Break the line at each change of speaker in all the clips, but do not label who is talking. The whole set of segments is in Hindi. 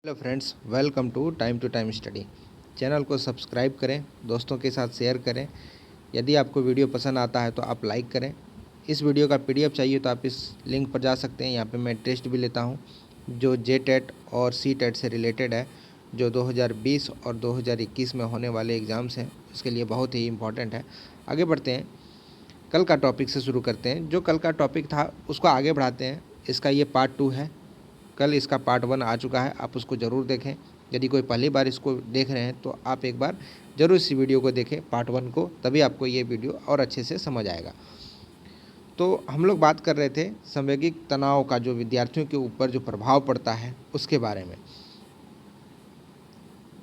Hello friends, welcome to time study. Channel को सब्सक्राइब करें, दोस्तों के साथ शेयर करें। यदि आपको वीडियो पसंद आता है तो आप लाइक करें। इस वीडियो का पीडीएफ चाहिए तो आप इस लिंक पर जा सकते हैं। यहाँ पे मैं टेस्ट भी लेता हूँ जो जेटेट और सीटेट से रिलेटेड है, जो 2020 और 2021 में होने वाले एग्ज़ाम्स हैं, इसके लिए बहुत ही इम्पॉर्टेंट है। आगे बढ़ते हैं, कल का टॉपिक से शुरू करते हैं। जो कल का टॉपिक था उसको आगे बढ़ाते हैं। इसका ये पार्ट 2 है। कल इसका पार्ट 1 आ चुका है, आप उसको ज़रूर देखें। यदि कोई पहली बार इसको देख रहे हैं तो आप एक बार ज़रूर इस वीडियो को देखें, पार्ट 1 को, तभी आपको ये वीडियो और अच्छे से समझ आएगा। तो हम लोग बात कर रहे थे संवेगिक तनाव का जो विद्यार्थियों के ऊपर जो प्रभाव पड़ता है उसके बारे में।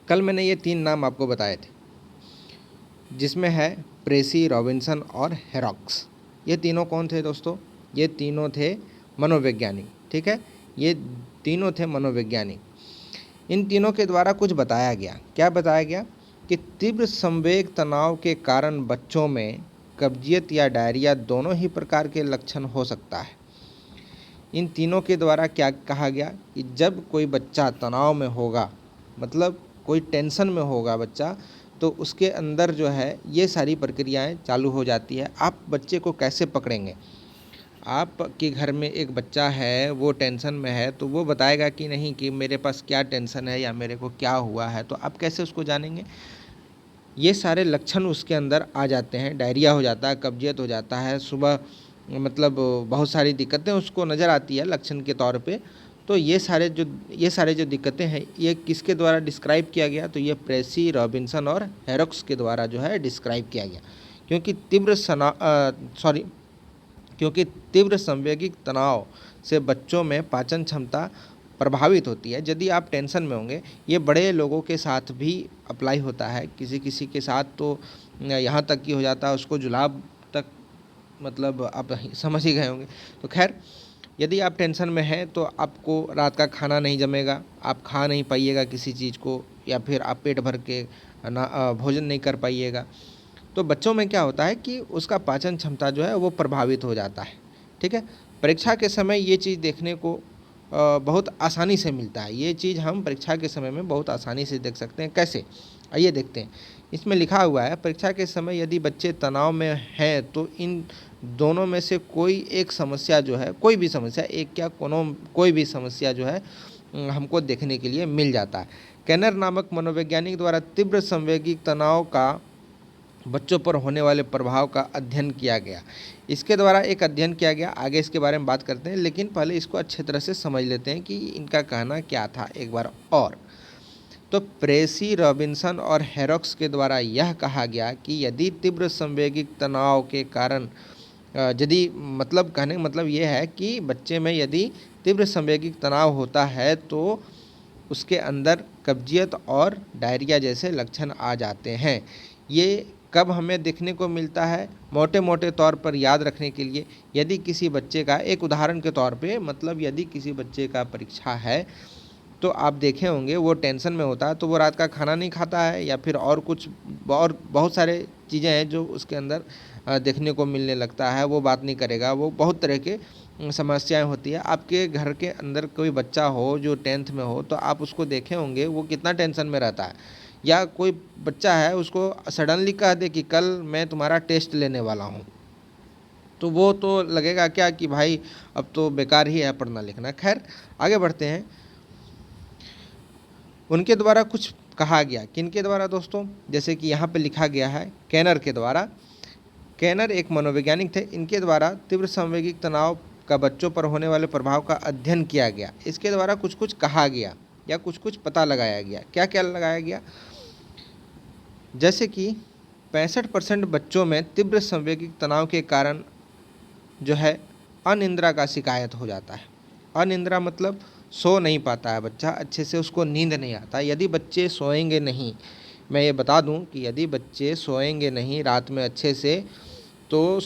कल मैंने ये 3 नाम आपको बताए थे, जिसमें है प्रेसी, रॉबिन्सन और हेरॉक्स। ये तीनों कौन थे दोस्तों? ये तीनों थे मनोवैज्ञानिक। ठीक है, ये तीनों थे मनोवैज्ञानिक। इन तीनों के द्वारा कुछ बताया गया। क्या बताया गया? कि तीव्र संवेग तनाव के कारण बच्चों में कब्जियत या डायरिया दोनों ही प्रकार के लक्षण हो सकता है। इन तीनों के द्वारा क्या कहा गया कि जब कोई बच्चा तनाव में होगा, मतलब कोई टेंशन में होगा बच्चा, तो उसके अंदर जो है ये सारी प्रक्रियाएं चालू हो जाती है। आप बच्चे को कैसे पकड़ेंगे? आपके घर में एक बच्चा है, वो टेंशन में है, तो वो बताएगा कि नहीं कि मेरे पास क्या टेंशन है या मेरे को क्या हुआ है, तो आप कैसे उसको जानेंगे? ये सारे लक्षण उसके अंदर आ जाते हैं। डायरिया हो जाता है, कब्जियत हो जाता है, सुबह मतलब बहुत सारी दिक्कतें उसको नज़र आती है लक्षण के तौर पे। तो ये सारे जो दिक्कतें हैं, ये किसके द्वारा डिस्क्राइब किया गया? तो ये प्रेसी, रॉबिन्सन और हेरॉक्स के द्वारा जो है डिस्क्राइब किया गया। क्योंकि तीव्र संवेगिक तनाव से बच्चों में पाचन क्षमता प्रभावित होती है। यदि आप टेंशन में होंगे, ये बड़े लोगों के साथ भी अप्लाई होता है, किसी किसी के साथ तो यहाँ तक कि हो जाता है उसको जुलाब तक, मतलब आप समझ ही गए होंगे। तो खैर, यदि आप टेंशन में हैं तो आपको रात का खाना नहीं जमेगा, आप खा नहीं पाइएगा किसी चीज़ को, या फिर आप पेट भर के भोजन नहीं कर पाइएगा। तो बच्चों में क्या होता है कि उसका पाचन क्षमता जो है वो प्रभावित हो जाता है। ठीक है, परीक्षा के समय ये चीज़ देखने को बहुत आसानी से मिलता है। ये चीज़ हम परीक्षा के समय में बहुत आसानी से देख सकते हैं। कैसे? आइए देखते हैं। इसमें लिखा हुआ है, परीक्षा के समय यदि बच्चे तनाव में हैं तो इन दोनों में से कोई एक समस्या जो है, कोई भी समस्या, एक क्या कोई भी समस्या जो है हमको देखने के लिए मिल जाता है। कैनर नामक मनोवैज्ञानिक द्वारा तीव्र संवेगिक तनाव का बच्चों पर होने वाले प्रभाव का अध्ययन किया गया। इसके द्वारा एक अध्ययन किया गया, आगे इसके बारे में बात करते हैं, लेकिन पहले इसको अच्छे तरह से समझ लेते हैं कि इनका कहना क्या था एक बार और। तो प्रेसी, रॉबिन्सन और हेरॉक्स के द्वारा यह कहा गया कि यदि तीव्र संवेगिक तनाव के कारण यदि मतलब कहने का मतलब ये है कि बच्चे में यदि तीव्र संवेगिक तनाव होता है तो उसके अंदर कब्जियत और डायरिया जैसे लक्षण आ जाते हैं। ये कब हमें देखने को मिलता है? मोटे मोटे तौर पर याद रखने के लिए, यदि किसी बच्चे का, एक उदाहरण के तौर पे, मतलब यदि किसी बच्चे का परीक्षा है तो आप देखे होंगे वो टेंशन में होता है तो वो रात का खाना नहीं खाता है, या फिर और कुछ और बहुत सारे चीज़ें हैं जो उसके अंदर देखने को मिलने लगता है। वो बात नहीं करेगा, वो बहुत तरह के समस्याएं होती है। आपके घर के अंदर कोई बच्चा हो जो 10th में हो तो आप उसको देखे होंगे वो कितना टेंशन में रहता है। या कोई बच्चा है, उसको सडनली कह दे कि कल मैं तुम्हारा टेस्ट लेने वाला हूँ, तो वो तो लगेगा क्या कि भाई अब तो बेकार ही है पढ़ना लिखना। खैर, आगे बढ़ते हैं। उनके द्वारा कुछ कहा गया, किनके द्वारा दोस्तों? जैसे कि यहाँ पे लिखा गया है, कैनर के द्वारा। कैनर एक मनोवैज्ञानिक थे, इनके द्वारा तीव्र संवेगिक तनाव का बच्चों पर होने वाले प्रभाव का अध्ययन किया गया। इसके द्वारा कुछ कुछ कहा गया या कुछ कुछ पता लगाया गया। क्या क्या लगाया गया? जैसे कि 65% बच्चों में तीव्र संवेगिक तनाव के कारण जो है अनिद्रा का शिकायत हो जाता है। अनिद्रा मतलब सो नहीं पाता है बच्चा अच्छे से, उसको नींद नहीं आता। यदि बच्चे सोएंगे नहीं, मैं ये बता दूं कि यदि बच्चे सोएंगे नहीं रात में अच्छे से, तो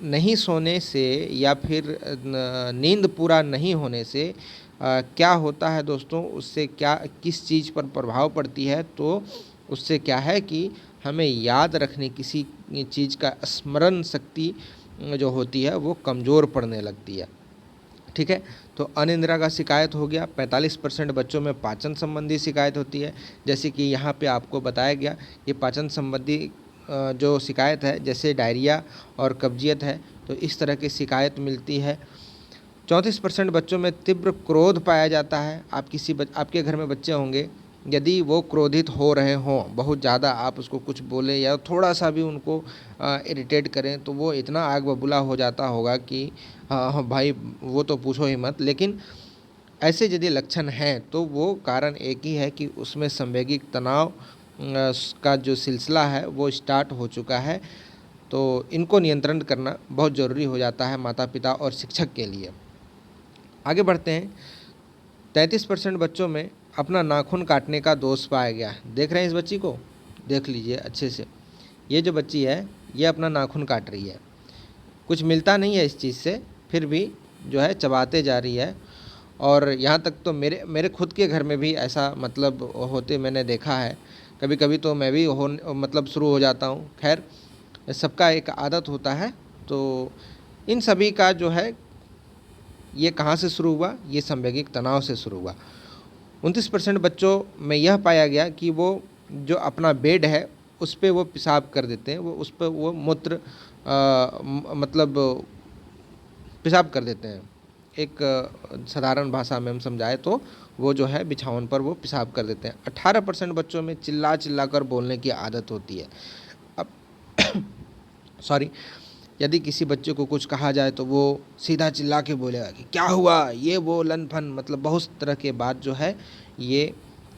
नहीं सोने से या फिर नींद पूरा नहीं होने से क्या होता है दोस्तों, उससे क्या, किस चीज़ पर प्रभाव पड़ती है? तो उससे क्या है कि हमें याद रखने, किसी चीज़ का स्मरण शक्ति जो होती है वो कमज़ोर पड़ने लगती है। ठीक है। तो अनिद्रा का शिकायत हो गया। 45% बच्चों में पाचन संबंधी शिकायत होती है, जैसे कि यहाँ पे आपको बताया गया। ये पाचन संबंधी जो शिकायत है, जैसे डायरिया और कब्जियत है, तो इस तरह की शिकायत मिलती है। 34% बच्चों में तीव्र क्रोध पाया जाता है। आपके घर में बच्चे होंगे, यदि वो क्रोधित हो रहे हों बहुत ज़्यादा, आप उसको कुछ बोले या थोड़ा सा भी उनको इरिटेट करें, तो वो इतना आग बबूला हो जाता होगा कि हाँ भाई वो तो पूछो ही मत। लेकिन ऐसे यदि लक्षण हैं तो वो कारण एक ही है कि उसमें संवेगिक तनाव का जो सिलसिला है वो स्टार्ट हो चुका है। तो इनको नियंत्रण करना बहुत ज़रूरी हो जाता है माता पिता और शिक्षक के लिए। आगे बढ़ते हैं। 33% बच्चों में अपना नाखून काटने का दोष पाया गया है। देख रहे हैं इस बच्ची को, देख लीजिए अच्छे से। ये जो बच्ची है ये अपना नाखून काट रही है, कुछ मिलता नहीं है इस चीज़ से, फिर भी जो है चबाते जा रही है। और यहाँ तक तो मेरे खुद के घर में भी ऐसा मतलब होते मैंने देखा है। कभी कभी तो मैं भी मतलब शुरू हो जाता हूँ। खैर, सबका एक आदत होता है। तो इन सभी का जो है ये कहाँ से शुरू हुआ, ये संवेगिक तनाव से शुरू हुआ। 29% बच्चों में यह पाया गया कि वो जो अपना बेड है उस पर वो पेशाब कर देते हैं, वो उस पर वो मूत्र मतलब पेशाब कर देते हैं। एक साधारण भाषा में हम समझाए तो वो जो है बिछावन पर वो पेशाब कर देते हैं। 18% बच्चों में चिल्ला चिल्ला कर बोलने की आदत होती है। अब सॉरी, यदि किसी बच्चे को कुछ कहा जाए तो वो सीधा चिल्ला के बोलेगा कि क्या हुआ, ये वो लन फन, मतलब बहुत तरह के बात जो है ये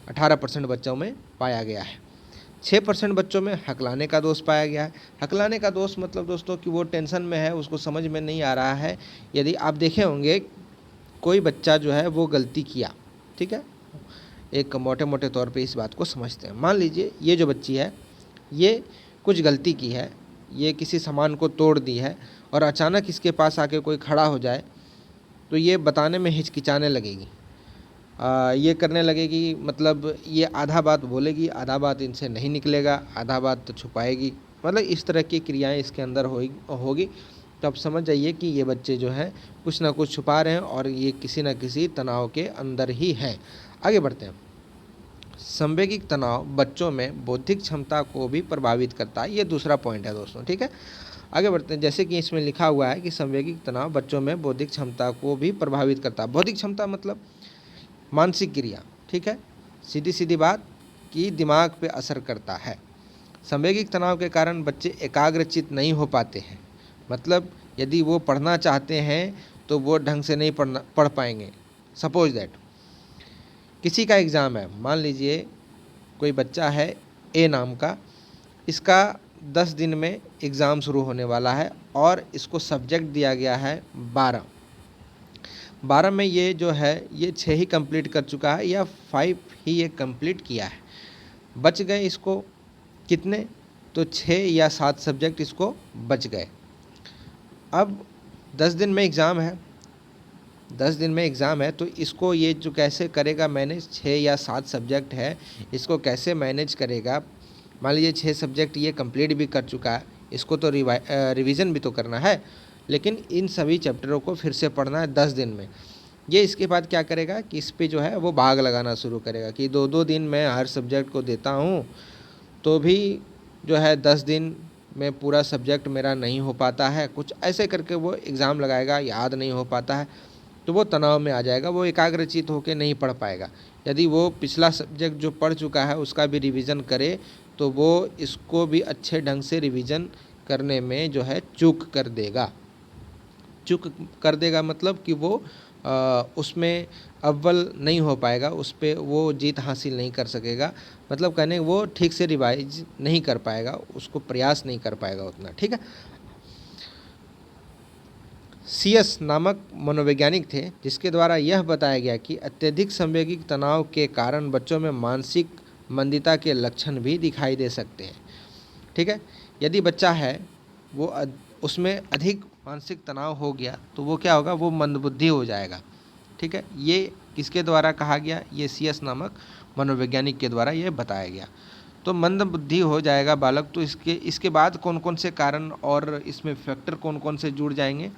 18% बच्चों में पाया गया है। 6% बच्चों में हकलाने का दोष पाया गया है। हकलाने का दोष मतलब दोस्तों कि वो टेंशन में है, उसको समझ में नहीं आ रहा है। यदि आप देखे होंगे कोई बच्चा जो है वो गलती किया, ठीक है, एक मोटे मोटे तौर पे इस बात को समझते हैं। मान लीजिए ये जो बच्ची है ये कुछ गलती की है, ये किसी सामान को तोड़ दी है और अचानक इसके पास आके कोई खड़ा हो जाए तो ये बताने में हिचकिचाने लगेगी। ये करने लगेगी, मतलब ये आधा बात बोलेगी, आधा बात इनसे नहीं निकलेगा, आधा बात तो छुपाएगी, मतलब इस तरह की क्रियाएं इसके अंदर होगी। तो आप समझ जाइए कि ये बच्चे जो हैं कुछ ना कुछ छुपा रहे हैं और ये किसी न किसी तनाव के अंदर ही हैं। आगे बढ़ते हैं। संवेगिक तनाव बच्चों में बौद्धिक क्षमता को भी प्रभावित करता है। ये दूसरा पॉइंट है दोस्तों, ठीक है। आगे बढ़ते हैं। जैसे कि इसमें लिखा हुआ है कि संवेगिक तनाव बच्चों में बौद्धिक क्षमता को भी प्रभावित करता है। बौद्धिक क्षमता मतलब मानसिक क्रिया, ठीक है, सीधी सीधी बात कि दिमाग पे असर करता है। संवेगिक तनाव के कारण बच्चे एकाग्रचित नहीं हो पाते हैं, मतलब यदि वो पढ़ना चाहते हैं तो वो ढंग से नहीं पढ़ पाएंगे। सपोज दैट किसी का एग्ज़ाम है, मान लीजिए कोई बच्चा है ए नाम का, इसका 10 दिन में एग्ज़ाम शुरू होने वाला है और इसको सब्जेक्ट दिया गया है 12 में ये जो है ये 6 ही कंप्लीट कर चुका है या 5 ही ये कंप्लीट किया है। बच गए इसको कितने, तो 6 या 7 सब्जेक्ट इसको बच गए। अब 10 दिन में एग्ज़ाम है, 10 दिन में एग्ज़ाम है, तो इसको ये जो कैसे करेगा मैनेज, 6 या 7 सब्जेक्ट है, इसको कैसे मैनेज करेगा। मान लीजिए 6 सब्जेक्ट ये कंप्लीट भी कर चुका है, इसको तो रिवीजन भी तो करना है, लेकिन इन सभी चैप्टरों को फिर से पढ़ना है 10 दिन में। ये इसके बाद क्या करेगा कि इस पे जो है वो भाग लगाना शुरू करेगा कि 2-2 दिन मैं हर सब्जेक्ट को देता हूँ, तो भी जो है 10 दिन में पूरा सब्जेक्ट मेरा नहीं हो पाता है, कुछ ऐसे करके वो एग्ज़ाम लगाएगा, याद नहीं हो पाता है, तो वो तनाव में आ जाएगा, वो एकाग्रचित होकर नहीं पढ़ पाएगा। यदि वो पिछला सब्जेक्ट जो पढ़ चुका है उसका भी रिवीजन करे तो वो इसको भी अच्छे ढंग से रिवीजन करने में जो है चूक कर देगा, मतलब कि वो उसमें अव्वल नहीं हो पाएगा, उस पर वो जीत हासिल नहीं कर सकेगा, मतलब कहने वो ठीक से रिवाइज नहीं कर पाएगा, उसको प्रयास नहीं कर पाएगा उतना, ठीक है। CS नामक मनोवैज्ञानिक थे जिसके द्वारा यह बताया गया कि अत्यधिक संवेगिक तनाव के कारण बच्चों में मानसिक मंदिता के लक्षण भी दिखाई दे सकते हैं, ठीक है। यदि बच्चा है वो उसमें अधिक मानसिक तनाव हो गया तो वो क्या होगा, वो मंदबुद्धि हो जाएगा, ठीक है। ये किसके द्वारा कहा गया, ये CS नामक मनोवैज्ञानिक के द्वारा ये बताया गया। तो मंदबुद्धि हो जाएगा बालक, तो इसके बाद कौन कौन से कारण और इसमें फैक्टर कौन कौन से जुड़ जाएंगे,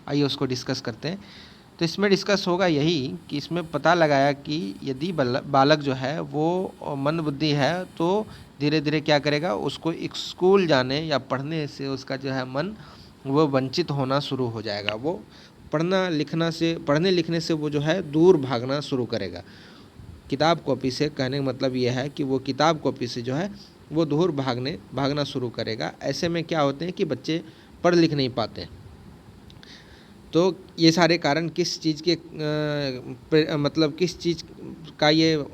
आइए उसको डिस्कस करते हैं। तो इसमें डिस्कस होगा यही कि इसमें पता लगाया कि यदि बालक जो है वो मंदबुद्धि है तो धीरे धीरे क्या करेगा, उसको एक स्कूल जाने या पढ़ने से उसका जो है मन वो वंचित होना शुरू हो जाएगा। वो पढ़ने लिखने से वो जो है दूर भागना शुरू करेगा। किताब कॉपी से कहने का मतलब ये है कि वो किताब कॉपी से जो है वो दूर भागना शुरू करेगा। ऐसे में क्या होते हैं कि बच्चे पढ़ लिख नहीं पाते। तो ये सारे कारण किस चीज़ के मतलब किस चीज़ का ये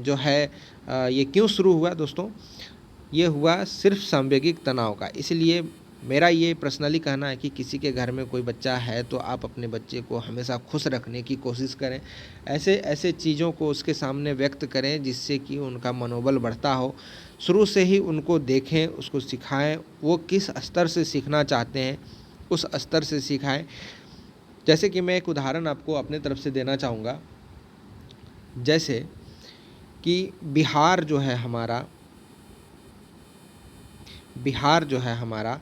जो है ये क्यों शुरू हुआ दोस्तों? ये हुआ सिर्फ सांवेगिक तनाव का। इसलिए मेरा ये पर्सनली कहना है कि किसी के घर में कोई बच्चा है तो आप अपने बच्चे को हमेशा खुश रखने की कोशिश करें। ऐसे ऐसे चीज़ों को उसके सामने व्यक्त करें जिससे कि उनका मनोबल बढ़ता हो। शुरू से ही उनको देखें, उसको सिखाएं, वो किस स्तर से सीखना चाहते हैं उस स्तर से सिखाएं। जैसे कि मैं एक उदाहरण आपको अपने तरफ से देना चाहूँगा। जैसे कि बिहार जो है हमारा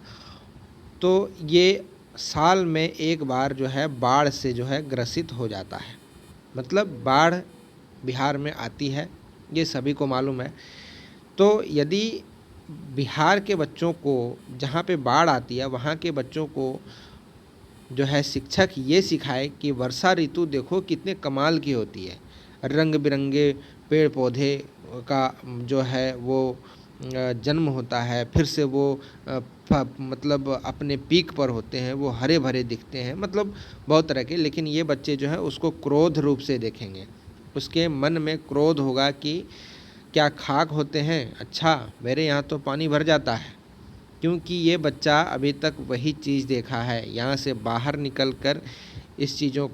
तो ये साल में एक बार जो है बाढ़ से जो है ग्रसित हो जाता है। मतलब बाढ़ बिहार में आती है, ये सभी को मालूम है। तो यदि बिहार के बच्चों को जहाँ पे बाढ़ आती है वहाँ के बच्चों को जो है शिक्षक ये सिखाए कि वर्षा ऋतु देखो कितने कमाल की होती है, रंग बिरंगे पेड़ पौधे का जो है वो जन्म होता है, फिर से वो मतलब अपने पीक पर होते हैं, वो हरे भरे दिखते हैं, मतलब बहुत तरह के। लेकिन ये बच्चे जो है उसको क्रोध रूप से देखेंगे, उसके मन में क्रोध होगा कि क्या खाक होते हैं, अच्छा मेरे यहाँ तो पानी भर जाता है। क्योंकि ये बच्चा अभी तक वही चीज़ देखा है, यहाँ से बाहर निकलकर इस चीज़ों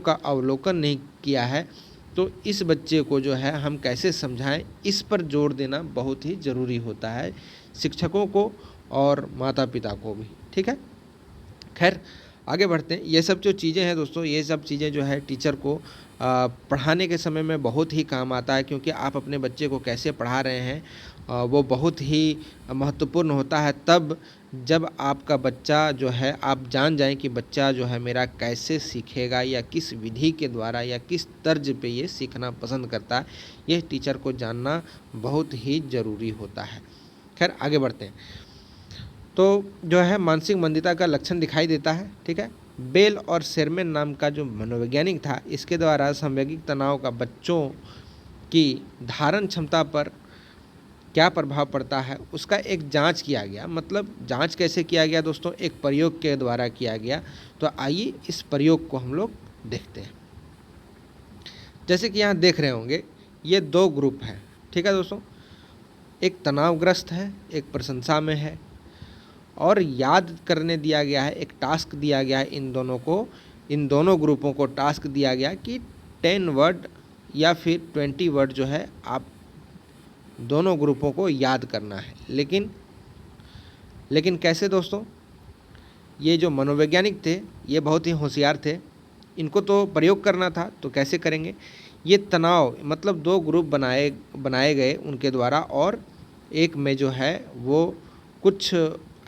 का अवलोकन नहीं किया है। तो इस बच्चे को जो है हम कैसे समझाएं, इस पर जोर देना बहुत ही ज़रूरी होता है, शिक्षकों को और माता पिता को भी। ठीक है, खैर आगे बढ़ते हैं। ये सब जो चीज़ें हैं दोस्तों, ये सब चीज़ें जो है टीचर को पढ़ाने के समय में बहुत ही काम आता है। क्योंकि आप अपने बच्चे को कैसे पढ़ा रहे हैं वो बहुत ही महत्वपूर्ण होता है। तब जब आपका बच्चा जो है, आप जान जाएं कि बच्चा जो है मेरा कैसे सीखेगा या किस विधि के द्वारा या किस तर्ज पे ये सीखना पसंद करता है, ये टीचर को जानना बहुत ही ज़रूरी होता है। खैर आगे बढ़ते हैं। तो जो है मानसिक मंदता का लक्षण दिखाई देता है। ठीक है, बेल और शेरमैन नाम का जो मनोवैज्ञानिक था, इसके द्वारा सांवेगिक तनाव का बच्चों की धारण क्षमता पर क्या प्रभाव पड़ता है उसका एक जांच किया गया। मतलब जांच कैसे किया गया दोस्तों? एक प्रयोग के द्वारा किया गया। तो आइए इस प्रयोग को हम लोग देखते हैं। जैसे कि यहाँ देख रहे होंगे ये दो ग्रुप हैं। ठीक है दोस्तों, एक तनावग्रस्त है, एक प्रशंसा में है। और याद करने दिया गया है, एक टास्क दिया गया है इन दोनों ग्रुपों को टास्क दिया गया कि 10 वर्ड या फिर 20 वर्ड जो है आप दोनों ग्रुपों को याद करना है। लेकिन कैसे दोस्तों? ये जो मनोवैज्ञानिक थे ये बहुत ही होशियार थे, इनको तो प्रयोग करना था, तो कैसे करेंगे? ये तनाव मतलब दो ग्रुप बनाए गए उनके द्वारा, और एक में जो है वो कुछ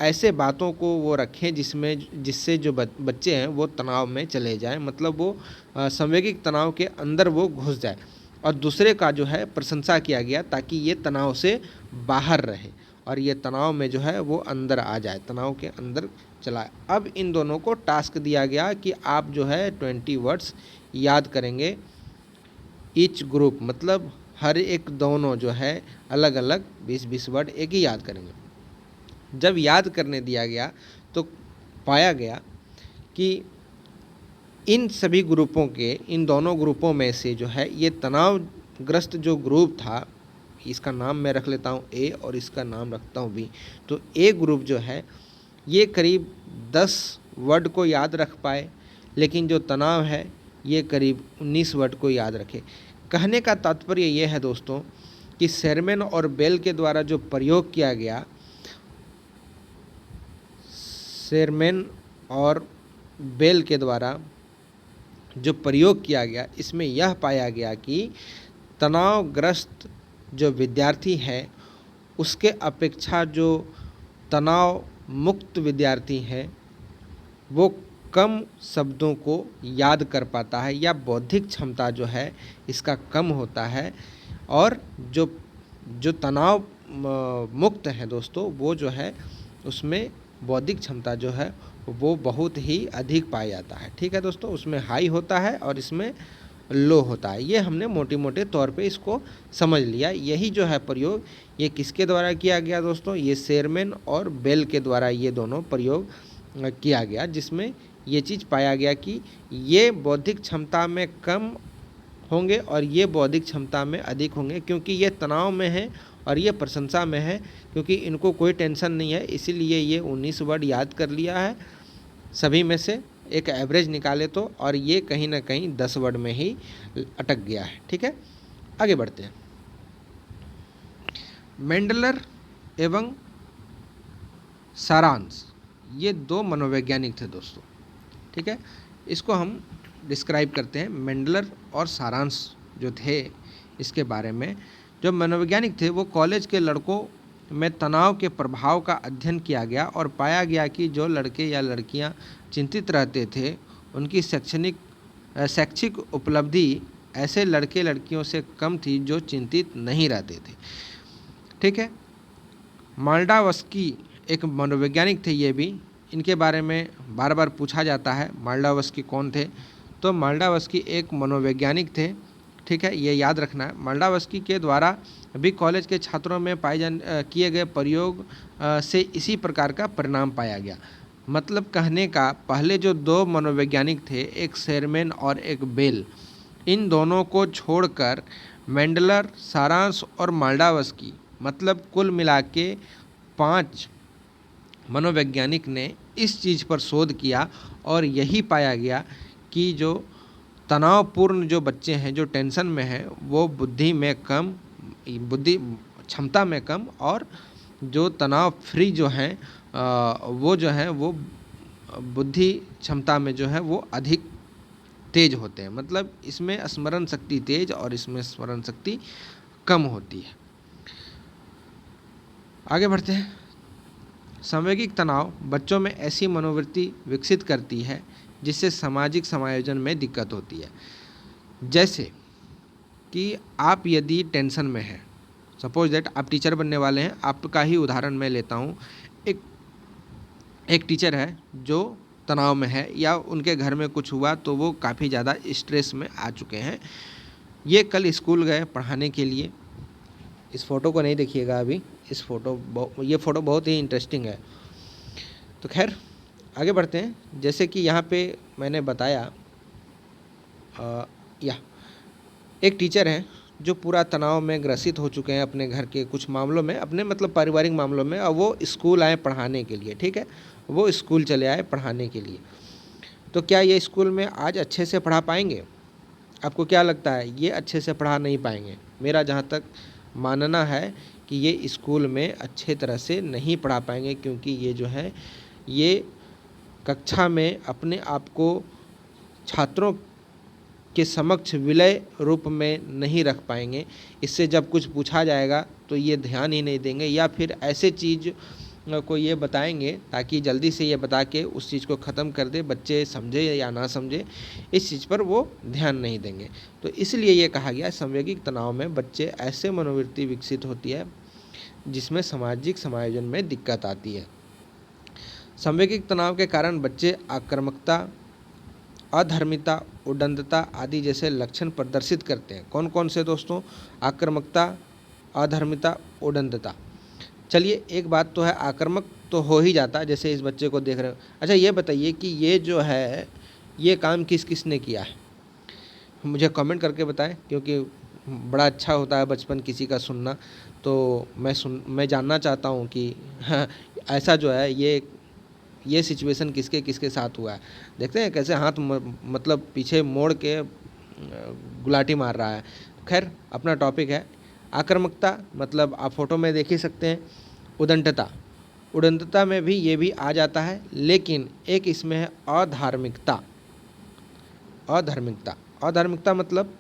ऐसे बातों को वो रखें जिससे जो बच्चे हैं वो तनाव में चले जाएं, मतलब वो सांवेगिक तनाव के अंदर वो घुस जाए। और दूसरे का जो है प्रशंसा किया गया ताकि ये तनाव से बाहर रहे और ये तनाव में जो है वो अंदर आ जाए, तनाव के अंदर चला। अब इन दोनों को टास्क दिया गया कि आप जो है 20 वर्ड्स याद करेंगे। ईच ग्रुप मतलब हर एक दोनों जो है अलग अलग 20-20 वर्ड एक ही याद करेंगे। जब याद करने दिया गया तो पाया गया कि इन सभी ग्रुपों के, इन दोनों ग्रुपों में से जो है ये तनावग्रस्त जो ग्रुप था, इसका नाम मैं रख लेता हूँ ए और इसका नाम रखता हूँ बी। तो ए ग्रुप जो है ये करीब 10 वर्ड को याद रख पाए, लेकिन जो तनाव है ये करीब 19 वर्ड को याद रखे। कहने का तात्पर्य ये है दोस्तों कि शेरमैन और बेल के द्वारा जो प्रयोग किया गया, शेरमैन और बेल के द्वारा जो प्रयोग किया गया, इसमें यह पाया गया कि तनावग्रस्त जो विद्यार्थी है उसके अपेक्षा जो तनाव मुक्त विद्यार्थी हैं वो कम शब्दों को याद कर पाता है, या बौद्धिक क्षमता जो है इसका कम होता है। और जो जो तनाव मुक्त है दोस्तों, वो जो है उसमें बौद्धिक क्षमता जो है वो बहुत ही अधिक पाया जाता है। ठीक है दोस्तों, उसमें हाई होता है और इसमें लो होता है। ये हमने मोटे मोटे तौर पे इसको समझ लिया। यही जो है प्रयोग, ये किसके द्वारा किया गया दोस्तों? ये शेरमैन और बेल के द्वारा ये दोनों प्रयोग किया गया, जिसमें ये चीज़ पाया गया कि ये बौद्धिक क्षमता में कम होंगे और ये बौद्धिक क्षमता में अधिक होंगे, क्योंकि ये तनाव में है और ये प्रशंसा में है, क्योंकि इनको कोई टेंशन नहीं है, इसीलिए ये 19 वर्ड याद कर लिया है सभी में से, एक एवरेज निकाले तो, और ये कहीं ना कहीं 10 वर्ड में ही अटक गया है। ठीक है, आगे बढ़ते हैं। मेंडलर एवं सारांश, ये दो मनोवैज्ञानिक थे दोस्तों। ठीक है, इसको हम डिस्क्राइब करते हैं। मेंडलर और सारांश जो थे, इसके बारे में जो मनोवैज्ञानिक थे, वो कॉलेज के लड़कों में तनाव के प्रभाव का अध्ययन किया गया और पाया गया कि जो लड़के या लड़कियां चिंतित रहते थे, उनकी शैक्षिक उपलब्धि ऐसे लड़के लड़कियों से कम थी जो चिंतित नहीं रहते थे। ठीक है, माल्डावस्की एक मनोवैज्ञानिक थे, ये भी, इनके बारे में बार बार पूछा जाता है माल्डावस्की कौन थे। तो माल्डावस्की एक मनोवैज्ञानिक थे। ठीक है, ये याद रखना है। माल्डावस्की के द्वारा भी कॉलेज के छात्रों में किए गए प्रयोग से इसी प्रकार का परिणाम पाया गया। मतलब कहने का, पहले जो दो मनोवैज्ञानिक थे, एक शेरमैन और एक बेल, इन दोनों को छोड़कर मेंडलर, सारांश और माल्डावस्की, मतलब कुल मिला के 5 मनोवैज्ञानिक ने इस चीज़ पर शोध किया और यही पाया गया कि जो तनावपूर्ण जो बच्चे हैं, जो टेंशन में हैं, वो बुद्धि क्षमता में कम, और जो तनाव फ्री जो हैं वो जो हैं वो बुद्धि क्षमता में जो है वो अधिक तेज होते हैं। मतलब इसमें स्मरण शक्ति तेज और इसमें स्मरण शक्ति कम होती है। आगे बढ़ते हैं। संवेगिक तनाव बच्चों में ऐसी मनोवृत्ति विकसित करती है जिससे सामाजिक समायोजन में दिक्कत होती है। जैसे कि आप यदि टेंशन में हैं, सपोज दैट आप टीचर बनने वाले हैं, आपका ही उदाहरण मैं लेता हूँ। एक टीचर है जो तनाव में है, या उनके घर में कुछ हुआ तो वो काफ़ी ज़्यादा स्ट्रेस में आ चुके हैं। ये कल स्कूल गए पढ़ाने के लिए। इस फ़ोटो को नहीं देखिएगा अभी, ये फ़ोटो बहुत ही इंटरेस्टिंग है। तो खैर आगे बढ़ते हैं। जैसे कि यहाँ पे मैंने बताया, एक टीचर हैं जो पूरा तनाव में ग्रसित हो चुके हैं अपने घर के कुछ मामलों में, अपने मतलब पारिवारिक मामलों में, और वो स्कूल आए पढ़ाने के लिए। ठीक है, वो स्कूल चले आए पढ़ाने के लिए। तो क्या ये स्कूल में आज अच्छे से पढ़ा पाएंगे? आपको क्या लगता है? ये अच्छे से पढ़ा नहीं पाएंगे। मेरा जहाँ तक मानना है कि ये स्कूल में अच्छे तरह से नहीं पढ़ा पाएंगे, क्योंकि ये जो है ये कक्षा में अपने आप को छात्रों के समक्ष विलय रूप में नहीं रख पाएंगे। इससे जब कुछ पूछा जाएगा तो ये ध्यान ही नहीं देंगे, या फिर ऐसे चीज़ को ये बताएंगे ताकि जल्दी से ये बता के उस चीज़ को ख़त्म कर दे, बच्चे समझे या ना समझे, इस चीज़ पर वो ध्यान नहीं देंगे। तो इसलिए ये कहा गया, संवेगिक तनाव में बच्चे ऐसे मनोवृत्ति विकसित होती है जिसमें सामाजिक समायोजन में दिक्कत आती है। संवेगिक तनाव के कारण बच्चे आक्रामकता, अधर्मिता, उद्दंडता आदि जैसे लक्षण प्रदर्शित करते हैं। कौन कौन से दोस्तों? आक्रामकता, अधर्मिता, उद्दंडता। चलिए, एक बात तो है, आक्रामक तो हो ही जाता है, जैसे इस बच्चे को देख रहे हो। अच्छा, ये बताइए कि ये जो है ये काम किस किस ने किया है? मुझे कमेंट करके बताएं, क्योंकि बड़ा अच्छा होता है बचपन किसी का सुनना। तो मैं जानना चाहता हूँ कि ऐसा जो है ये सिचुएशन किसके किसके साथ हुआ है। देखते हैं कैसे हाथ मतलब पीछे मोड़ के गुलाटी मार रहा है। खैर, अपना टॉपिक है आक्रामकता, मतलब आप फोटो में देख ही सकते हैं। उद्दंडता में भी ये भी आ जाता है, लेकिन एक इसमें है अधार्मिकता। अधार्मिकता मतलब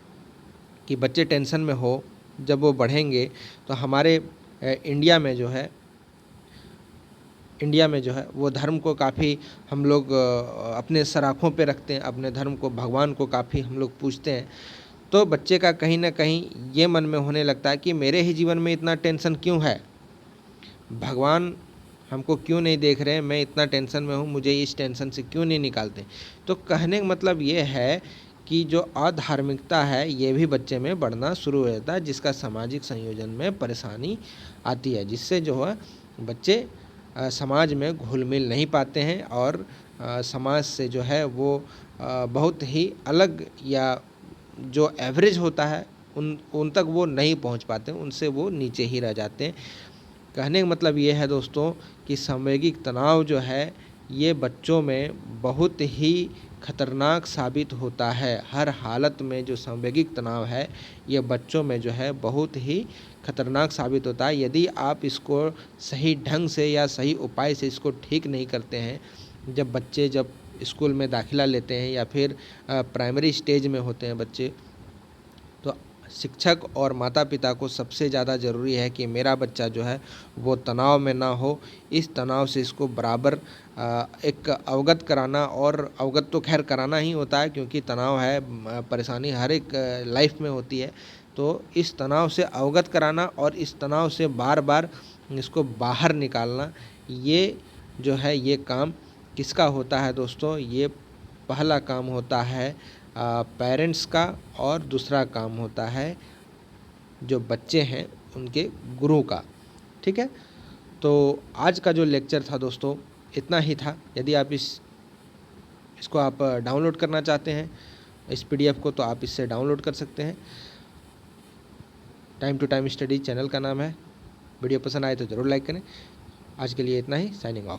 कि बच्चे टेंशन में हो, जब वो बढ़ेंगे तो हमारे इंडिया में जो है इंडिया में जो है वो धर्म को काफ़ी हम लोग अपने सराखों पे रखते हैं, अपने धर्म को, भगवान को काफ़ी हम लोग पूजते हैं। तो बच्चे का कहीं न कहीं ये मन में होने लगता है कि मेरे ही जीवन में इतना टेंशन क्यों है? भगवान हमको क्यों नहीं देख रहे हैं? मैं इतना टेंशन में हूँ, मुझे इस टेंशन से क्यों नहीं निकालते? तो कहने का मतलब ये है कि जो अधार्मिकता है ये भी बच्चे में बढ़ना शुरू हो जाता है, जिसका सामाजिक संयोजन में परेशानी आती है, जिससे जो है बच्चे समाज में घुल-मिल नहीं पाते हैं और समाज से जो है वो बहुत ही अलग या जो एवरेज होता है उन उन तक वो नहीं पहुंच पाते, उनसे वो नीचे ही रह जाते हैं। कहने का मतलब ये है दोस्तों कि सामूहिक तनाव जो है ये बच्चों में बहुत ही खतरनाक साबित होता है। हर हालत में जो सामूहिक तनाव है ये बच्चों में जो है बहुत ही खतरनाक साबित होता है। यदि आप इसको सही ढंग से या सही उपाय से इसको ठीक नहीं करते हैं, जब बच्चे जब स्कूल में दाखिला लेते हैं या फिर प्राइमरी स्टेज में होते हैं बच्चे, तो शिक्षक और माता-पिता को सबसे ज़्यादा ज़रूरी है कि मेरा बच्चा जो है वो तनाव में ना हो। इस तनाव से इसको बराबर एक अवगत कराना, और अवगत तो ख़ैर कराना ही होता है क्योंकि तनाव है, परेशानी हर एक लाइफ में होती है। तो इस तनाव से अवगत कराना और इस तनाव से बार-बार इसको बाहर निकालना, ये जो है ये काम किसका होता है दोस्तों? ये पहला काम होता है पेरेंट्स का, और दूसरा काम होता है जो बच्चे हैं उनके गुरु का। ठीक है? तो आज का जो लेक्चर था दोस्तों इतना ही था। यदि आप इसको आप डाउनलोड करना चाहते हैं इस पीडीएफ को, तो आप इससे डाउनलोड कर सकते हैं। Time to time study channel का नाम है। वीडियो पसंद आए तो ज़रूर लाइक करें। आज के लिए इतना ही। Signing off.